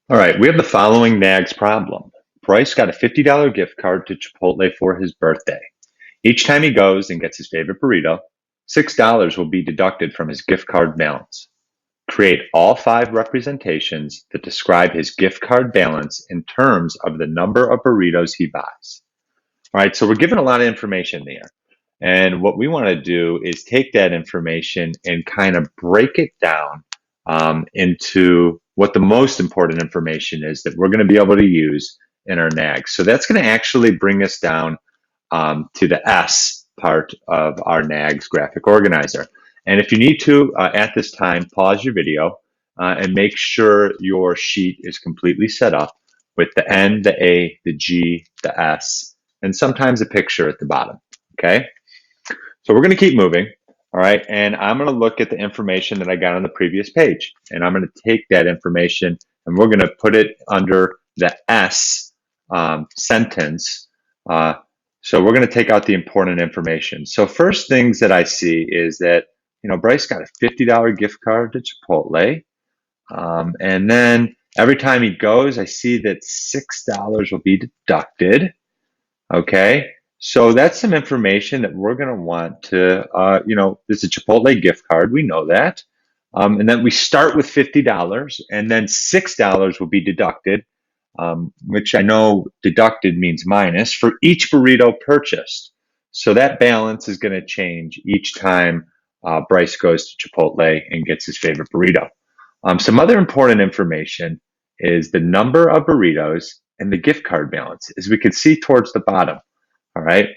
All right, we have the following NAGS problem. Bryce got a $50 gift card to Chipotle for his birthday. Each time he goes and gets his favorite burrito, $6 will be deducted from his gift card balance. Create all 5 representations that describe his gift card balance in terms of the number of burritos he buys. All right, so we're given a lot of information there. And what we want to do is take that information and kind of break it down into what the most important information is that we're going to be able to use in our NAGs. So that's going to actually bring us down to the S part of our NAGs graphic organizer. And if you need to, at this time, pause your video and make sure your sheet is completely set up with the N, the A, the G, the S, and sometimes a picture at the bottom. Okay, so we're going to keep moving. All right, and I'm going to look at the information that I got on the previous page, and I'm going to take that information and we're going to put it under the S sentence. So we're going to take out the important information. So first things that I see is that, Bryce got a $50 gift card to Chipotle. And then every time he goes, I see that $6 will be deducted. Okay. So that's some information that we're going to want to, this is a Chipotle gift card. We know that. And then we start with $50 and then $6 will be deducted, which I know deducted means minus for each burrito purchased. So that balance is going to change each time Bryce goes to Chipotle and gets his favorite burrito. Some other important information is the number of burritos and the gift card balance, as we can see towards the bottom. All right,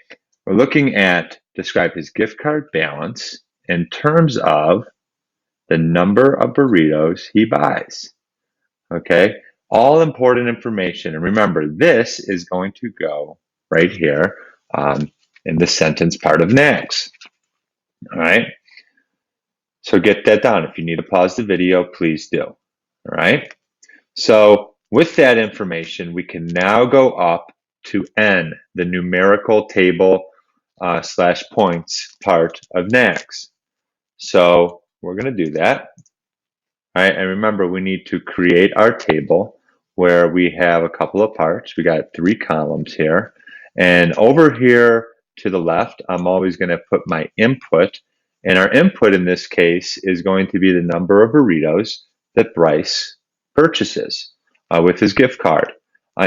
we're looking at describe his gift card balance in terms of the number of burritos he buys. Okay, all important information. And remember, this is going to go right here in the sentence part of NAGS. All right, so get that done. If you need to pause the video, please do. All right, so with that information, we can now go up to N, the numerical table / points part of NAGS. So we're going to do that. All right, and remember, we need to create our table where we have a couple of parts. We got 3 columns here. And over here to the left, I'm always going to put my input. And our input in this case is going to be the number of burritos that Bryce purchases with his gift card.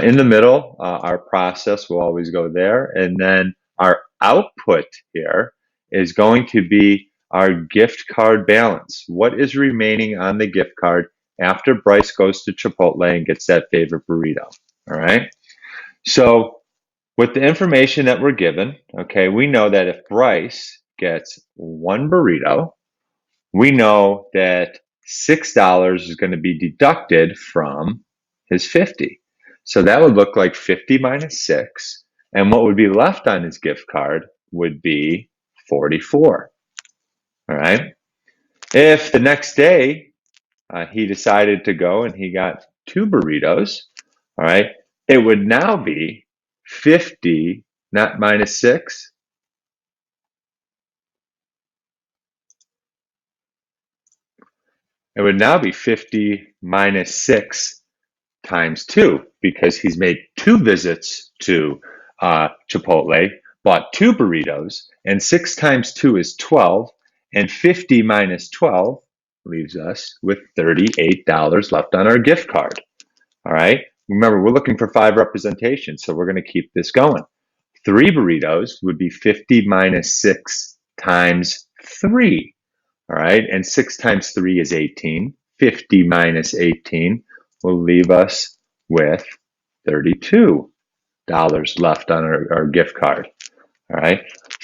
In the middle, our process will always go there. And then our output here is going to be our gift card balance. What is remaining on the gift card after Bryce goes to Chipotle and gets that favorite burrito? All right. So with the information that we're given, okay, we know that if Bryce gets 1 burrito, we know that $6 is going to be deducted from his 50. So that would look like 50 minus 6. And what would be left on his gift card would be 44. All right. If the next day he decided to go and he got 2 burritos, all right, it would now be 50, not minus 6. It would now be 50 minus 6 times 2 because he's made 2 visits to Chipotle, bought 2 burritos, and 6 times 2 is 12, and 50 minus 12 leaves us with $38 left on our gift card. All right. Remember, we're looking for 5 representations, so we're going to keep this going. 3 burritos would be 50 minus 6 times 3. All right. And 6 times 3 is 18. 50 minus 18 will leave us with $32 left on our gift card. All right.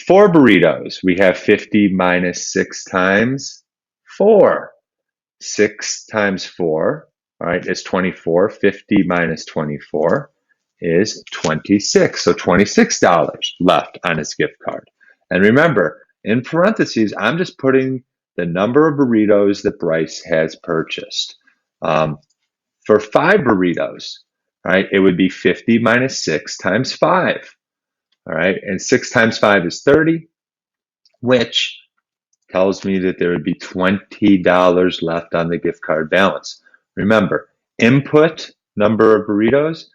4 burritos. We have 50 minus 6 times 4. 6 times 4, all right, is 24. 50 minus 24 is 26. So $26 left on his gift card. And remember, in parentheses, I'm just putting the number of burritos that Bryce has purchased. For 5 burritos, right, it would be 50 minus 6 times 5. All right, and 6 times 5 is 30, which tells me that there would be $20 left on the gift card balance. Remember, input number of burritos,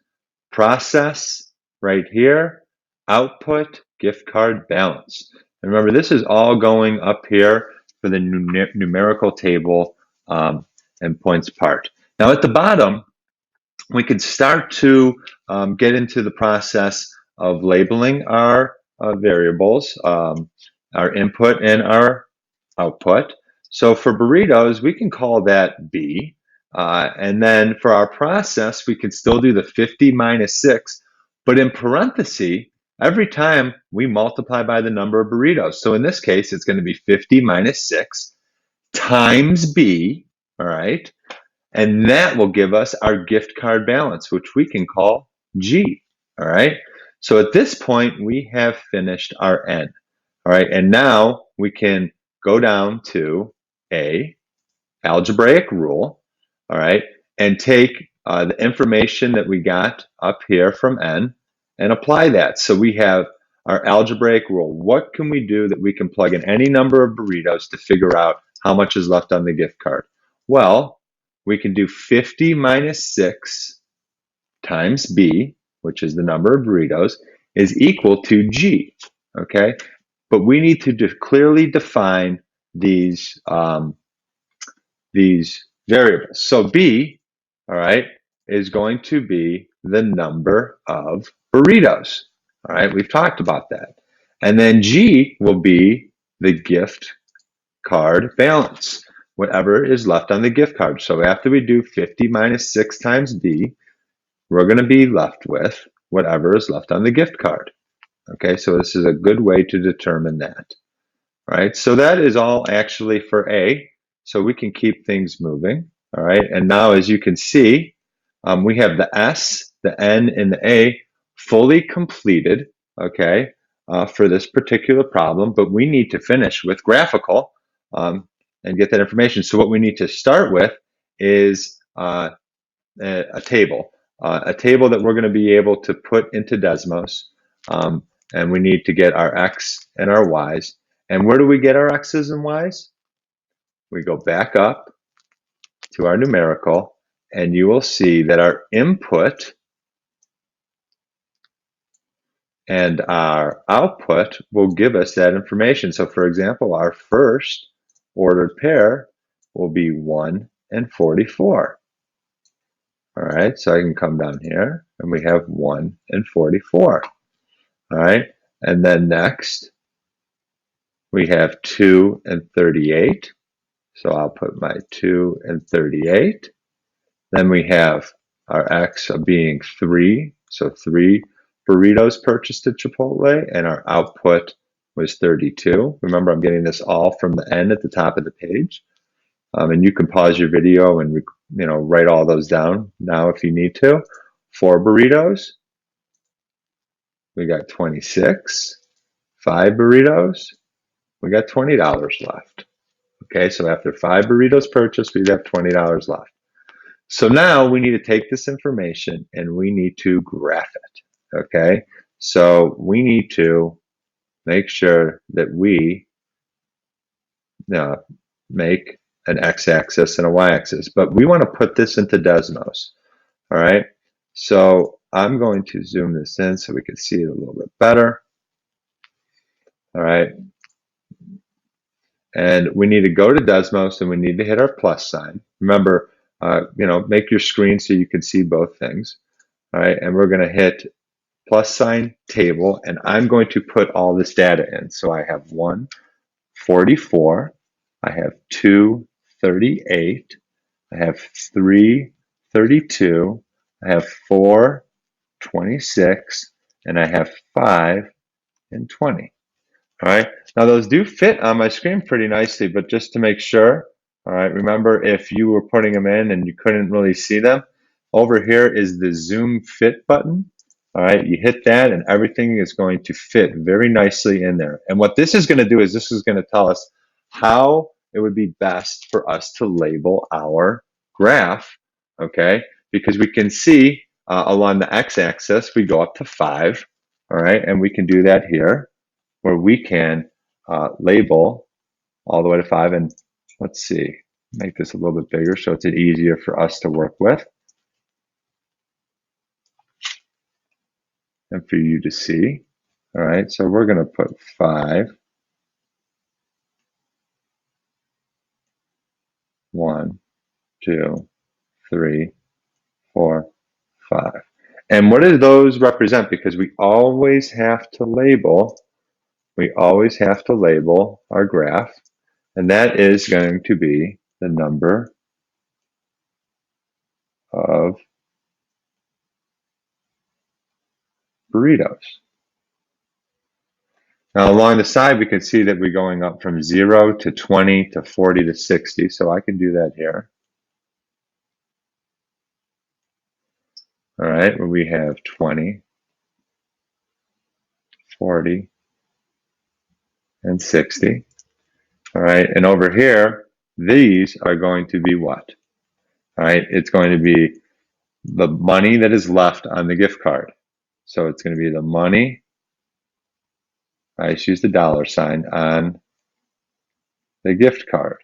process right here, output, gift card balance. And remember, this is all going up here for the numerical table and points part. Now at the bottom, we could start to get into the process of labeling our variables, our input and our output. So for burritos, we can call that B. And then for our process, we could still do the 50 minus 6, but in parentheses, every time we multiply by the number of burritos. So in this case, it's going to be 50 minus 6 times B, all right? And that will give us our gift card balance, which we can call G, all right? So at this point, we have finished our N, all right? And now we can go down to A, algebraic rule, all right? And take the information that we got up here from N and apply that. So we have our algebraic rule. What can we do that we can plug in any number of burritos to figure out how much is left on the gift card? Well, we can do 50 minus 6 times B, which is the number of burritos, is equal to G, okay? But we need to clearly define these variables. So B, all right, is going to be the number of burritos, all right? We've talked about that. And then G will be the gift card balance, whatever is left on the gift card. So after we do 50 minus 6 times B, we're going to be left with whatever is left on the gift card. Okay, so this is a good way to determine that. All right, so that is all actually for A. So we can keep things moving. All right, and now as you can see, we have the S, the N, and the A fully completed, okay, for this particular problem, but we need to finish with graphical and get that information. So what we need to start with is a table that we're going to be able to put into Desmos, and we need to get our X and our Y's. And where do we get our X's and Y's? We go back up to our numerical, and you will see that our input and our output will give us that information. So for example, our first ordered pair will be 1 and 44. All right, so I can come down here and we have 1 and 44. All right, and then next we have 2 and 38. So I'll put my 2 and 38. Then we have our X being 3. So 3 burritos purchased at Chipotle, and our output was 32. Remember, I'm getting this all from the end at the top of the page. And you can pause your video and write all those down now if you need to. 4 burritos, we got 26. 5 burritos, we got $20 left. Okay, so after 5 burritos purchased, we have $20 left. So now we need to take this information and we need to graph it. Okay, so we need to make sure that we make an x-axis and a y-axis, but we want to put this into Desmos. All right, so I'm going to zoom this in so we can see it a little bit better. All right, and we need to go to Desmos and we need to hit our plus sign. Remember, make your screen so you can see both things. All right, and we're going to hit plus sign table, and I'm going to put all this data in. So I have 1, 44, I have 2, 38, I have 3, 32, I have 4, 26, and I have 5 and 20. All right, now those do fit on my screen pretty nicely, but just to make sure, all right, remember if you were putting them in and you couldn't really see them, over here is the zoom fit button. All right, you hit that and everything is going to fit very nicely in there. And what this is going to do is this is going to tell us how it would be best for us to label our graph, okay? Because we can see along the x-axis, we go up to 5, all right? And we can do that here where we can label all the way to 5. And let's see, make this a little bit bigger so it's easier for us to work with. and for you to see. All right, so we're going to put 5, 1, 2, 3, 4, 5. And what do those represent? Because we always have to label our graph, and that is going to be the number of burritos. Now along the side, we can see that we're going up from 0 to 20 to 40 to 60, so I can do that here. All right, where we have 20, 40, and 60. All right, and over here, these are going to be what? All right, it's going to be the money that is left on the gift card. So it's going to be the money, I just use the $sign on the gift card.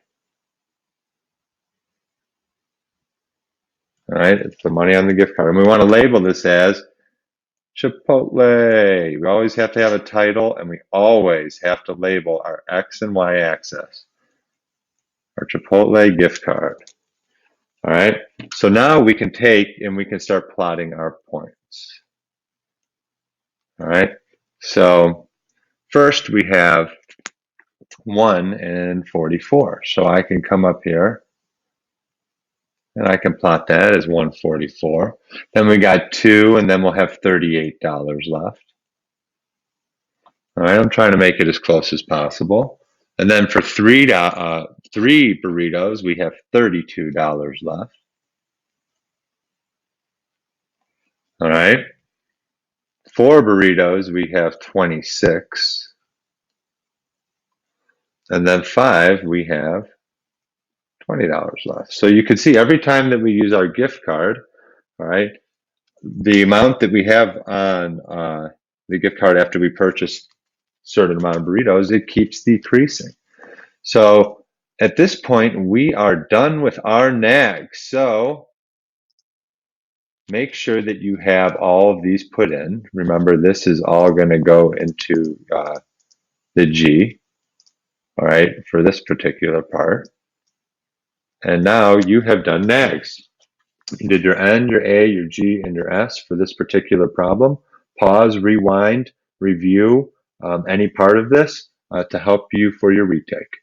All right, it's the money on the gift card. And we want to label this as Chipotle. We always have to have a title, and we always have to label our X and Y axis. Our Chipotle gift card. All right, so now we can take and we can start plotting our points. All right, so first we have 1 and 44. So I can come up here and I can plot that as 144. Then we got 2, and then we'll have $38 left. All right, I'm trying to make it as close as possible. And then for three burritos, we have $32 left. All right. 4 burritos, we have 26. And then 5, we have $20 left. So you can see every time that we use our gift card, all right, the amount that we have on the gift card after we purchase a certain amount of burritos, it keeps decreasing. So at this point, we are done with our NAGs. So make sure that you have all of these put in. Remember, this is all going to go into the G, all right, for this particular part. And now you have done NAGs. You did your N, your A, your G, and your S for this particular problem. Pause, rewind, review any part of this to help you for your retake.